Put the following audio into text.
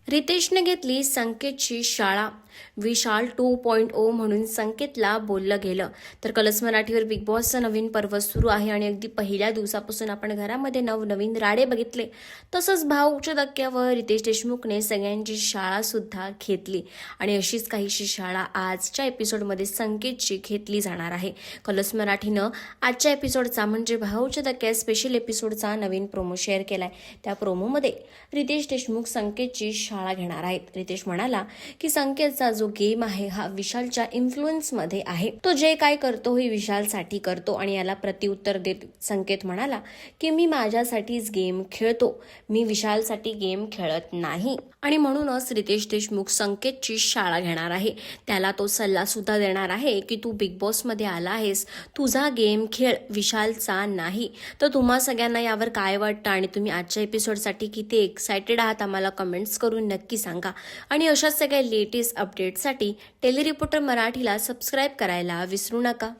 रितेशने घेतली संकेतची शाळा. विशाल 2.0 म्हणून संकेतला बोललं गेलं. तर कलर्स मराठीवर बिग बॉसचं नवीन पर्व सुरू आहे आणि अगदी पहिल्या दिवसापासून आपण घरामध्ये नवनवीन राडे बघितले. तसंच भाऊच्या धक्क्यावर रितेश देशमुखने सगळ्यांची शाळा सुद्धा घेतली आणि अशीच काहीशी शाळा आजच्या एपिसोडमध्ये संकेतची घेतली जाणार आहे. कलर्स मराठीनं आजच्या एपिसोडचा म्हणजे भाऊच्या धक्क्यात स्पेशल एपिसोडचा नवीन प्रोमो शेअर केलाय. त्या प्रोमोमध्ये रितेश देशमुख संकेतची शाळा घेणार आहेत. रितेश म्हणाला की संकेतचा जो गेम आहे हा विशालच्या इन्फ्लुएन्समध्ये आहे. तो जे काय करतो हे विशालसाठी करतो आणि याला प्रत्युत्तर देत संकेत म्हणाला की मी माझ्यासाठीच गेम खेळतो, मी विशालसाठी गेम खेळत नाही. आणि म्हणूनच रितेश देशमुख संकेतची शाळा घेणार आहे. त्याला तो सल्ला सुद्धा देणार आहे की तू बिग बॉसमध्ये आला आहेस, तुझा गेम खेळ, विशालचा नाही. तर तुम्हा सगळ्यांना यावर काय वाटतं आणि तुम्ही आजच्या एपिसोडसाठी किती एक्सायटेड आहात आम्हाला कमेंट्स करून नक्की सांगा. आणि अशाच सगळ्या लेटेस्ट अपडेट्ससाठी टेली रिपोर्टर मराठीला सबस्क्राईब करायला विसरू नका.